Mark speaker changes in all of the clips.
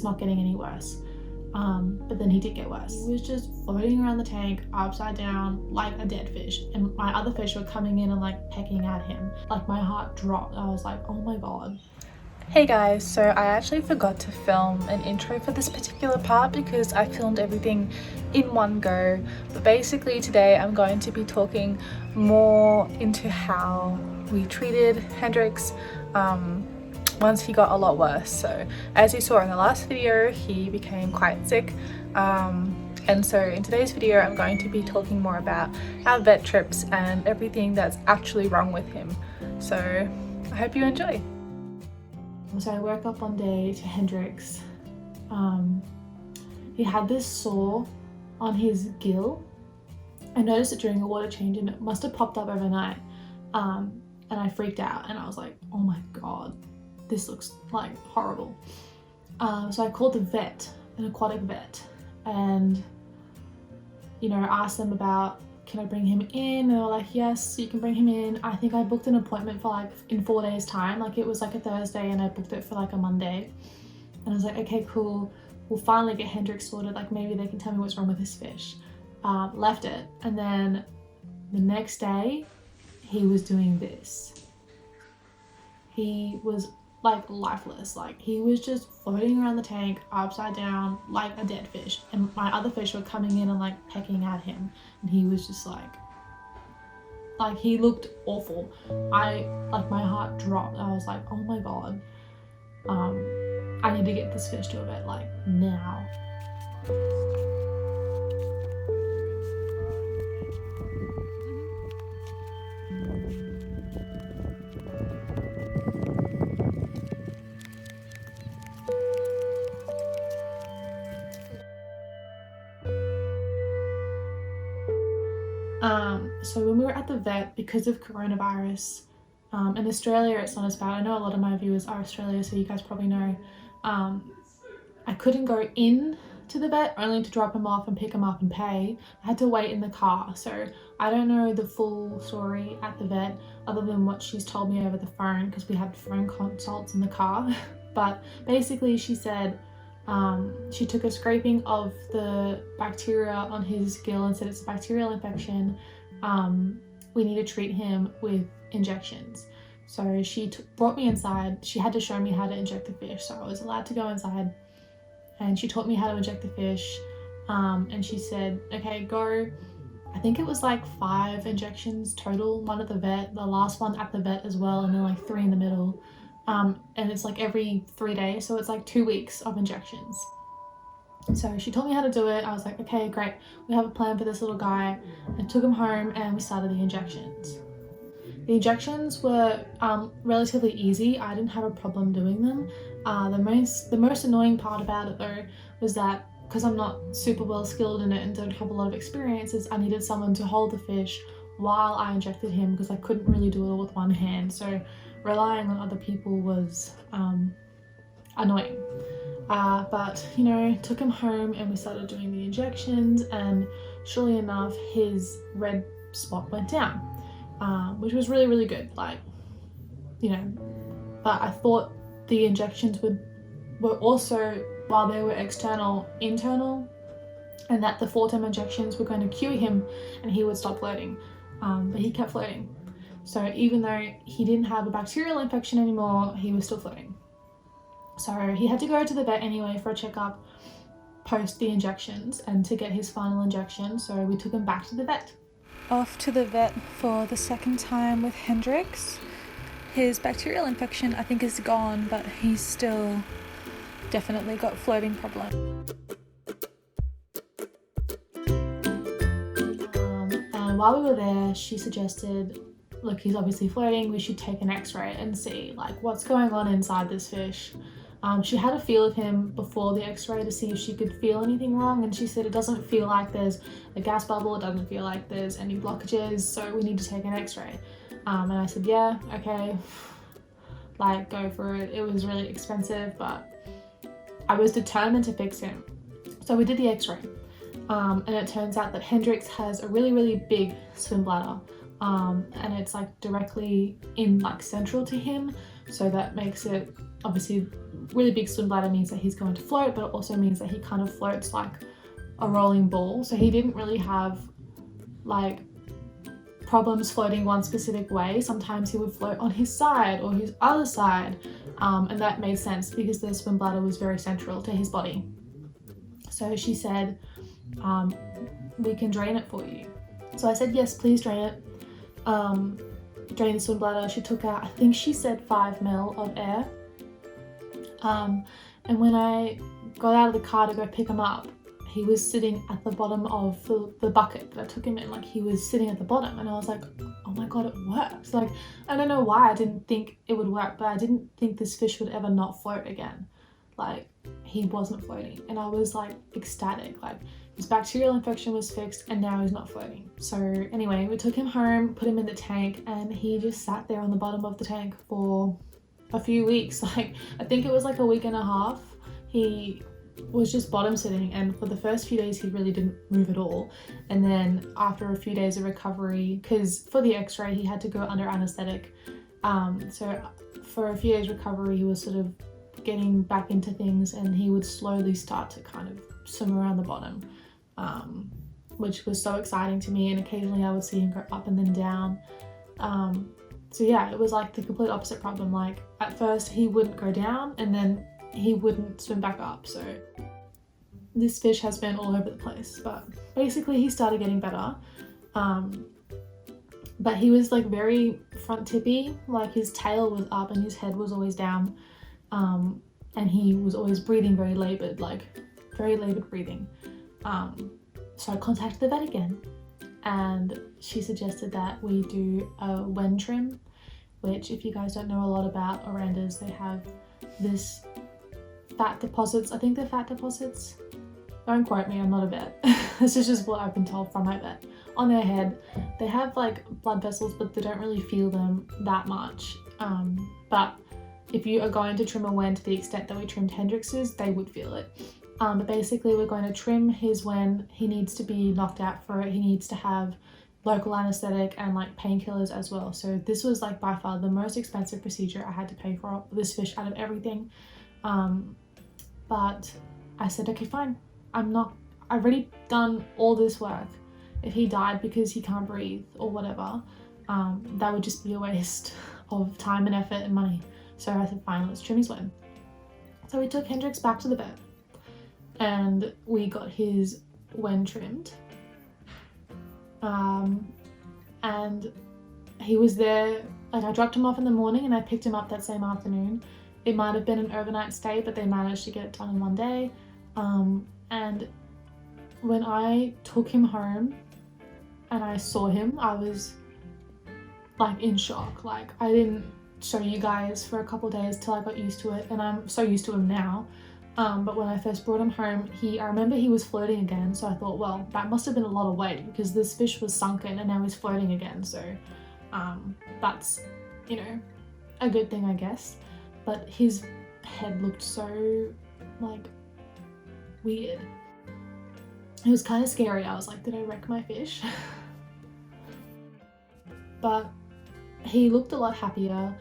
Speaker 1: not getting any worse. But then he did get worse. He was just floating around the tank upside down like a dead fish, and my other fish were coming in and like pecking at him. Like my heart dropped. I was like, oh my god.
Speaker 2: Hey guys, so I actually forgot to film an intro for this particular part because I filmed everything in one go. But basically today I'm going to be talking more into how we treated Hendrix once he got a lot worse. So as you saw in the last video, he became quite sick. And so in today's video, I'm going to be talking more about our vet trips and everything that's actually wrong with him. So I hope you enjoy.
Speaker 1: So I woke up one day to Hendrix. He had this sore on his gill. I noticed it during a water change and it must have popped up overnight. And I freaked out and I was like, oh my god, this looks like horrible. So I called the vet, an aquatic vet, and asked them about, can I bring him in? And they were like, yes, you can bring him in. I think I booked an appointment for like in 4 days time. Like it was like a Thursday and I booked it for like a Monday. And I was like, okay, cool. We'll finally get Hendrix sorted. Like maybe they can tell me what's wrong with his fish. Left it. And then the next day he was doing this. He was like lifeless. Like he was just floating around the tank upside down like a dead fish, and my other fish were coming in and like pecking at him, and he was just like he looked awful. My heart dropped. I was like, oh my god, I need to get this fish to a vet like now. So when we were at the vet, because of coronavirus, in Australia it's not as bad. I know a lot of my viewers are Australia, so you guys probably know. I couldn't go in to the vet, only to drop him off and pick him up and pay. I had to wait in the car. So I don't know the full story at the vet other than what she's told me over the phone, because we had phone consults in the car. But basically she said, she took a scraping of the bacteria on his gill and said it's a bacterial infection. We need to treat him with injections. So she brought me inside. She had to show me how to inject the fish, so I was allowed to go inside, and she taught me how to inject the fish. And she said, okay, go. I think it was like 5 injections total, one at the vet, the last one at the vet as well, and then like 3 in the middle. And it's like every 3 days, so it's like 2 weeks of injections. So she taught me how to do it. I was like, okay, great, we have a plan for this little guy. I took him home and we started the injections. The injections were relatively easy. I didn't have a problem doing them. The most annoying part about it though was that because I'm not super well skilled in it and don't have a lot of experiences, I needed someone to hold the fish while I injected him, because I couldn't really do it all with one hand. So relying on other people was annoying. But took him home and we started doing the injections, and surely enough his red spot went down, which was really, really good. But I thought the injections were also, while they were external, internal, and that the 4-term injections were going to cure him and he would stop floating. But he kept floating. So even though he didn't have a bacterial infection anymore, he was still floating. So he had to go to the vet anyway for a checkup post the injections and to get his final injection. So we took him back to the vet.
Speaker 2: Off to the vet for the second time with Hendrix. His bacterial infection I think is gone, but he's still definitely got floating problem.
Speaker 1: And while we were there, she suggested, look, he's obviously floating, we should take an x-ray and see like what's going on inside this fish. She had a feel of him before the x-ray to see if she could feel anything wrong, and she said it doesn't feel like there's a gas bubble, it doesn't feel like there's any blockages, so we need to take an x-ray. And I said, yeah, okay, like go for it. It was really expensive, but I was determined to fix him. So we did the x-ray, and it turns out that Hendrix has a really, really big swim bladder, and it's like directly in like central to him, so that makes it obviously really big swim bladder means that he's going to float, but it also means that he kind of floats like a rolling ball. So he didn't really have like problems floating one specific way. Sometimes he would float on his side or his other side, and that made sense because the swim bladder was very central to his body. So she said, we can drain it for you. So I said, yes, please drain it. Drain the swim bladder. She took out, I think she said 5 ml of air. And when I got out of the car to go pick him up, he was sitting at the bottom of the bucket that I took him in. Like, he was sitting at the bottom, and I was like, oh my god, it works. Like, I don't know why I didn't think it would work, but I didn't think this fish would ever not float again. Like, he wasn't floating, and I was like ecstatic. Like, his bacterial infection was fixed and now he's not floating. So anyway, we took him home, put him in the tank, and he just sat there on the bottom of the tank for a few weeks. Like, I think it was like a week and a half. He was just bottom sitting, and for the first few days he really didn't move at all. And then after a few days of recovery, because for the x-ray he had to go under anesthetic, so for a few days recovery he was sort of getting back into things, and he would slowly start to kind of swim around the bottom, which was so exciting to me. And occasionally I would see him go up and then down. So yeah, it was like the complete opposite problem. Like, at first he wouldn't go down and then he wouldn't swim back up. So this fish has been all over the place, but basically he started getting better. But he was like very front tippy, like his tail was up and his head was always down. And he was always breathing very labored, like very labored breathing. So I contacted the vet again, and she suggested that we do a wen trim, which, if you guys don't know a lot about orandas, they have this fat deposits. I think they're fat deposits. Don't quote me, I'm not a vet. This is just what I've been told from my vet. On their head, they have like blood vessels, but they don't really feel them that much. But if you are going to trim a wen to the extent that we trimmed Hendrix's, they would feel it. But basically we're going to trim his wen. He needs to be knocked out for it. He needs to have local anesthetic and like painkillers as well. So this was like by far the most expensive procedure I had to pay for this fish out of everything. But I said, okay, fine. I've already done all this work. If he died because he can't breathe or whatever, that would just be a waste of time and effort and money. So I said, fine, let's trim his wen. So we took Hendrix back to the vet, and we got his wen trimmed. And he was there, like I dropped him off in the morning and I picked him up that same afternoon. It might have been an overnight stay, but they managed to get it done in one day. And when I took him home and I saw him, I was like in shock. Like, I didn't show you guys for a couple days till I got used to it, and I'm so used to him now. But when I first brought him home, I remember he was floating again, so I thought, well, that must have been a lot of weight because this fish was sunken and now he's floating again. So that's, you know, a good thing, I guess. But his head looked so like weird. It was kind of scary. I was like, did I wreck my fish? But he looked a lot happier.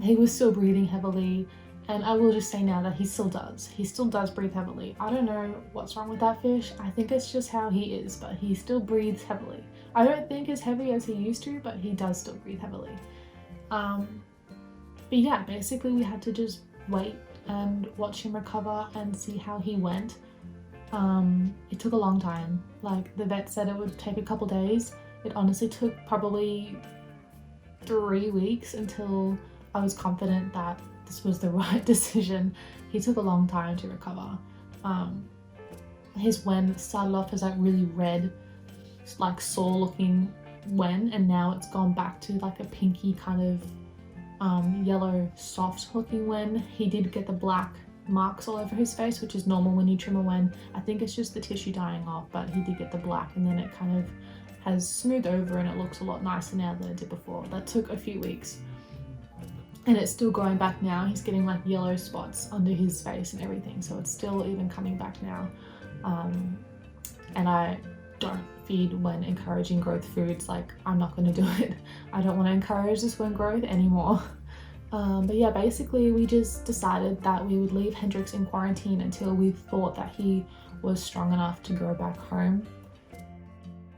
Speaker 1: He was still breathing heavily. And I will just say now that he still does. He still does breathe heavily. I don't know what's wrong with that fish. I think it's just how he is, but he still breathes heavily. I don't think as heavy as he used to, but he does still breathe heavily. But yeah, basically we had to just wait and watch him recover and see how he went. It took a long time. Like, the vet said it would take a couple days. It honestly took probably 3 weeks until I was confident that this was the right decision. He took a long time to recover. His wen started off as like really red, like sore looking wen, and now it's gone back to like a pinky kind of yellow soft looking wen. He did get the black marks all over his face, which is normal when you trim a wen. I think it's just the tissue dying off, but he did get the black, and then it kind of has smoothed over and it looks a lot nicer now than it did before. That took a few weeks. And it's still going back now. He's getting like yellow spots under his face and everything, so it's still even coming back now. And I don't feed when encouraging growth foods. Like, I'm not going to do it. I don't want to encourage this wen growth anymore. But yeah, basically we just decided that we would leave Hendrix in quarantine until we thought that he was strong enough to go back home.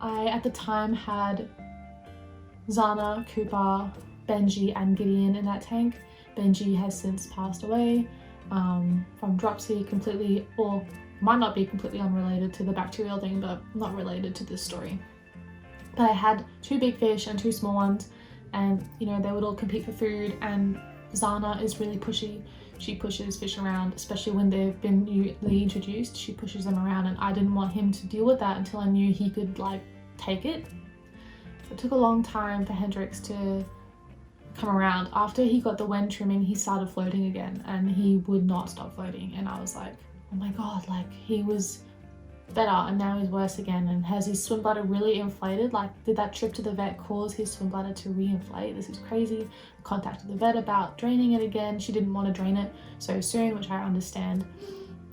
Speaker 1: I, at the time, had Zana, Cooper, Benji and Gideon in that tank. Benji has since passed away from dropsy, completely, or might not be completely unrelated to the bacterial thing, but not related to this story. But I had 2 big fish and 2 small ones, and you know, they would all compete for food, and Zana is really pushy. She pushes fish around, especially when they've been newly introduced. She pushes them around, and I didn't want him to deal with that until I knew he could like take it. It took a long time for Hendrix to come around. After he got the wen trimming, he started floating again, and he would not stop floating, and I was like, oh my god, like he was better and now he's worse again. And has his swim bladder really inflated? Like, did that trip to the vet cause his swim bladder to re-inflate? This is crazy. I contacted the vet about draining it again. She didn't want to drain it so soon, which I understand.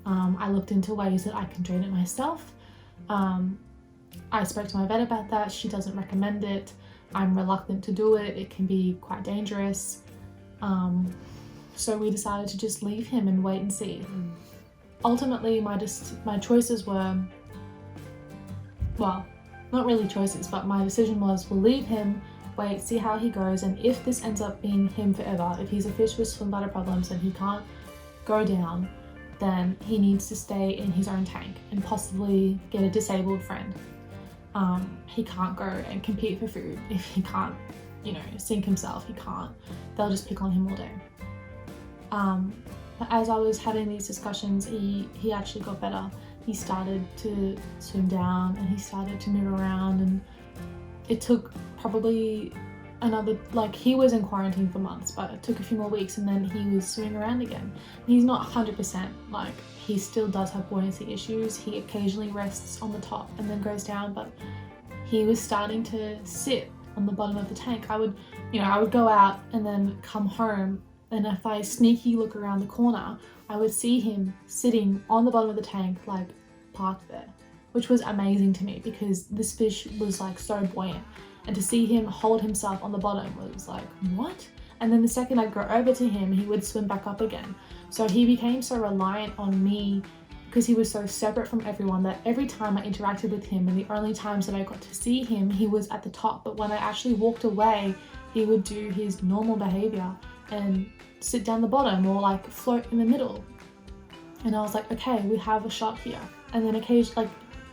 Speaker 1: I looked into ways that I can drain it myself. I spoke to my vet about that. She doesn't recommend it. I'm reluctant to do it. It can be quite dangerous. So we decided to just leave him and wait and see. Ultimately, my choices were, well, not really choices, but my decision was we'll leave him, wait, see how he goes, and if this ends up being him forever, if he's a fish with swim bladder problems and he can't go down, then he needs to stay in his own tank and possibly get a disabled friend. He can't go and compete for food if he can't, you know, sink himself. He can't. They'll just pick on him all day. But as I was having these discussions, he actually got better. He started to swim down and he started to move around, and it took probably another, like, he was in quarantine for months, but it took a few more weeks and then he was swimming around again. He's not 100%, like, he still does have buoyancy issues. He occasionally rests on the top and then goes down, but he was starting to sit on the bottom of the tank. I would go out and then come home, and if I sneaky look around the corner, I would see him sitting on the bottom of the tank, like parked there, which was amazing to me because this fish was like so buoyant, and to see him hold himself on the bottom was like, what? And then the second I'd go over to him, he would swim back up again. So he became so reliant on me because he was so separate from everyone that every time I interacted with him, and the only times that I got to see him, he was at the top. But when I actually walked away, he would do his normal behavior and sit down the bottom or like float in the middle. And I was like, okay, we have a shot here. And then occasionally, like,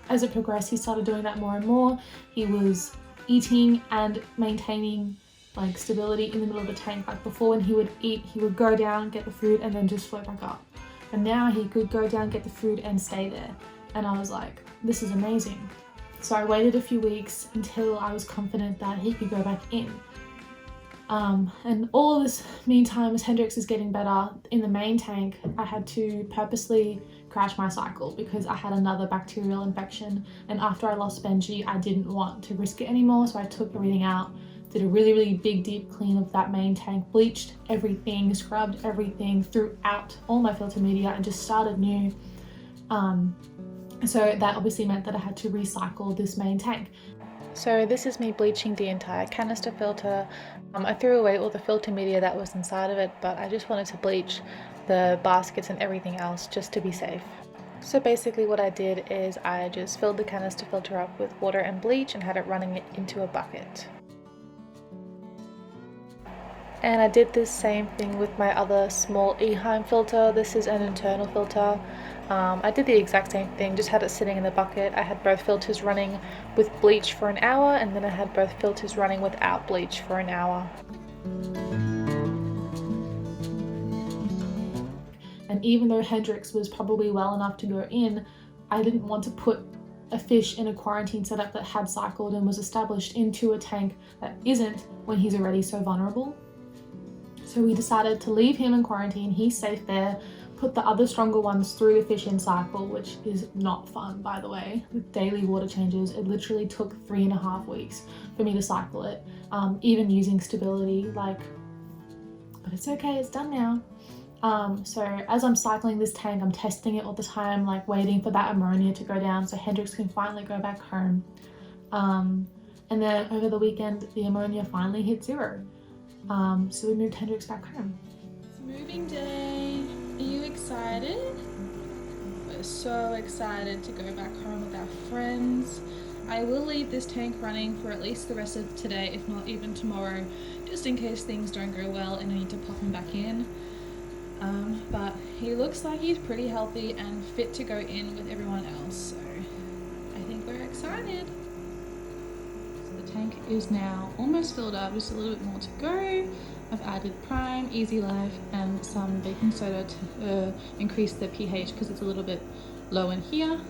Speaker 1: as it progressed, he started doing that more and more. He was eating and maintaining like stability in the middle of the tank. Like before, when he would eat, he would go down, get the food, and then just float back up. And now he could go down, get the food, and stay there. And I was like, this is amazing. So I waited a few weeks until I was confident that he could go back in. And all of this meantime, as Hendrix is getting better in the main tank, I had to purposely crash my cycle because I had another bacterial infection. And after I lost Benji, I didn't want to risk it anymore. So I took everything out, did a really, really big deep clean of that main tank, bleached everything, scrubbed everything, threw out all my filter media and just started new. So that obviously meant that I had to recycle this main tank.
Speaker 2: So this is me bleaching the entire canister filter. I threw away all the filter media that was inside of it, but I just wanted to bleach the baskets and everything else just to be safe. So basically what I did is I just filled the canister filter up with water and bleach and had it running into a bucket. And I did this same thing with my other small Eheim filter. This is an internal filter. I did the exact same thing, just had it sitting in the bucket. I had both filters running with bleach for an hour, and then I had both filters running without bleach for an hour.
Speaker 1: And even though Hendrix was probably well enough to go in, I didn't want to put a fish in a quarantine setup that had cycled and was established into a tank that isn't when he's already so vulnerable. So we decided to leave him in quarantine. He's safe there. Put the other stronger ones through the fish in cycle, which is not fun, by the way, with daily water changes. It literally took 3.5 weeks for me to cycle it, even using stability, like, but it's okay, it's done now. So as I'm cycling this tank, I'm testing it all the time, like waiting for that ammonia to go down so Hendrix can finally go back home. And then over the weekend, the ammonia finally hit 0. So we moved Hendrix back home.
Speaker 2: It's moving day. Are you excited? We're so excited to go back home with our friends. I will leave this tank running for at least the rest of today, if not even tomorrow, just in case things don't go well and I need to pop him back in. But he looks like he's pretty healthy and fit to go in with everyone else, so I think we're excited. So the tank is now almost filled up, just a little bit more to go. I've added Prime, Easy Life and some baking soda to increase the pH because it's a little bit low in here.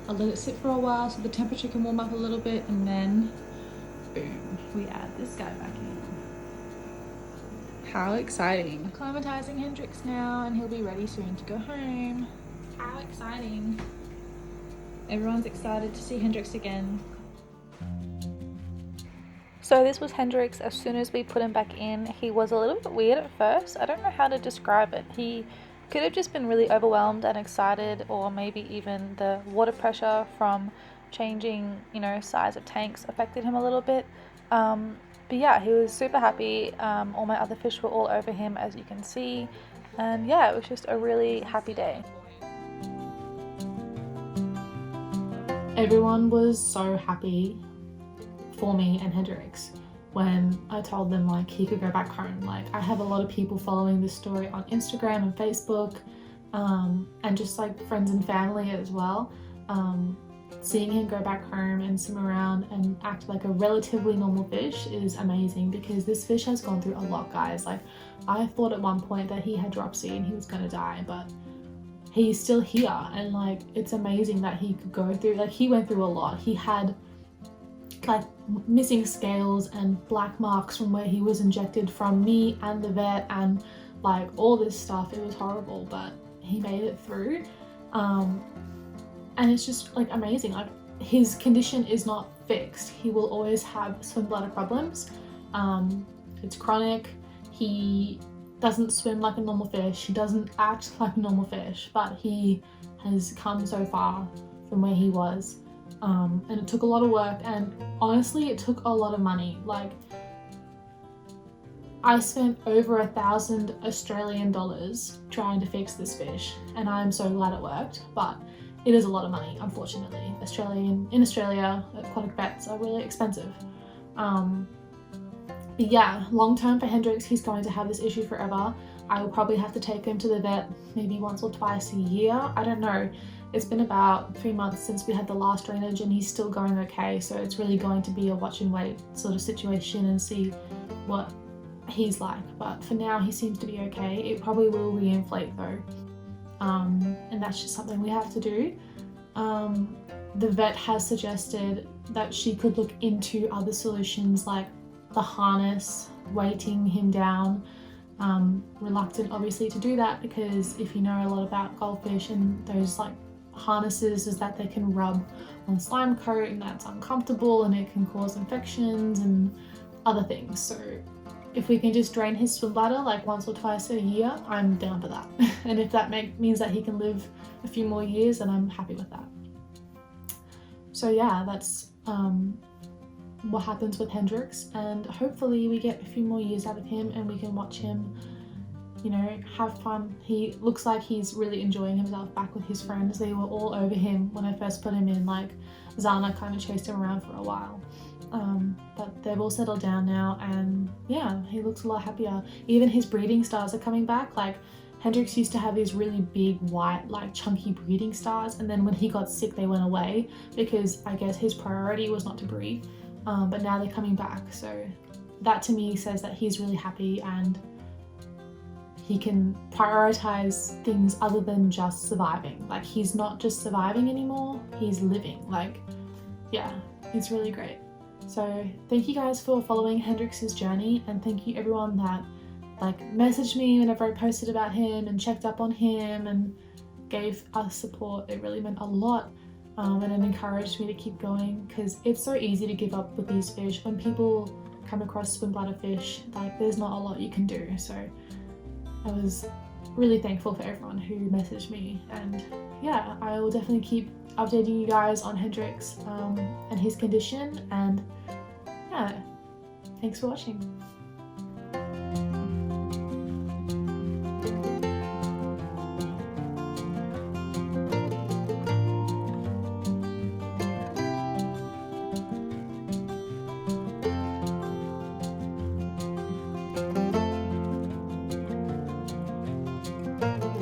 Speaker 2: I'll let it sit for a while so the temperature can warm up a little bit, and then boom, we add this guy back in. How exciting. Acclimatizing Hendrix now, and he'll be ready soon to go home. How exciting. Everyone's excited to see Hendrix again. So this was Hendrix. As soon as we put him back in, he was a little bit weird at first. I don't know how to describe it. He could have just been really overwhelmed and excited, or maybe even the water pressure from changing, size of tanks affected him a little bit. But yeah, he was super happy. All my other fish were all over him, as you can see. And yeah, it was just a really happy day.
Speaker 1: Everyone was so happy for me and Hendrix when I told them like he could go back home. Like, I have a lot of people following this story on Instagram and Facebook, and just like friends and family as well. Seeing him go back home and swim around and act like a relatively normal fish is amazing, because this fish has gone through a lot, guys. Like, I thought at one point that he had dropsy and he was gonna die, but he's still here, and like, it's amazing that he could go through, like, he went through a lot. He had like missing scales and black marks from where he was injected from me and the vet, and like all this stuff. It was horrible, but he made it through. And it's just like amazing. Like, his condition is not fixed. He will always have swim bladder problems. It's chronic. He doesn't swim like a normal fish. He doesn't act like a normal fish, but he has come so far from where he was. And it took a lot of work, and honestly it took a lot of money. Like, I spent over 1,000 Australian dollars trying to fix this fish, and I'm so glad it worked, but it is a lot of money, unfortunately. In Australia, aquatic vets are really expensive. But yeah, long term for Hendrix, he's going to have this issue forever. I will probably have to take him to the vet maybe once or twice a year. I don't know. It's been about 3 months since we had the last drainage, and he's still going okay. So it's really going to be a watch and wait sort of situation and see what he's like. But for now, he seems to be okay. It probably will reinflate though. And that's just something we have to do. The vet has suggested that she could look into other solutions like the harness, weighting him down. Reluctant obviously to do that, because if you know a lot about goldfish and those like harnesses, is that they can rub on slime coat, and that's uncomfortable and it can cause infections and other things. So if we can just drain his swim bladder like once or twice a year, I'm down for that. And if that means that he can live a few more years, then I'm happy with that. So yeah, that's what happens with Hendrix, and hopefully we get a few more years out of him and we can watch him, have fun. He looks like he's really enjoying himself back with his friends. They were all over him when I first put him in. Like, Zana kind of chased him around for a while. But they've all settled down now, and yeah, he looks a lot happier. Even his breeding stars are coming back. Like, Hendrix used to have these really big white, like chunky breeding stars, and then when he got sick they went away because I guess his priority was not to breed. But now they're coming back, so that to me says that he's really happy and he can prioritize things other than just surviving. Like, he's not just surviving anymore, he's living. Like, yeah, it's really great. So thank you guys for following Hendrix's journey, and thank you everyone that like messaged me whenever I posted about him and checked up on him and gave us support. It really meant a lot. And it encouraged me to keep going, because it's so easy to give up with these fish. When people come across swim bladder fish, like, there's not a lot you can do. So I was really thankful for everyone who messaged me, and yeah, I will definitely keep updating you guys on Hendrix and his condition, and yeah, thanks for watching.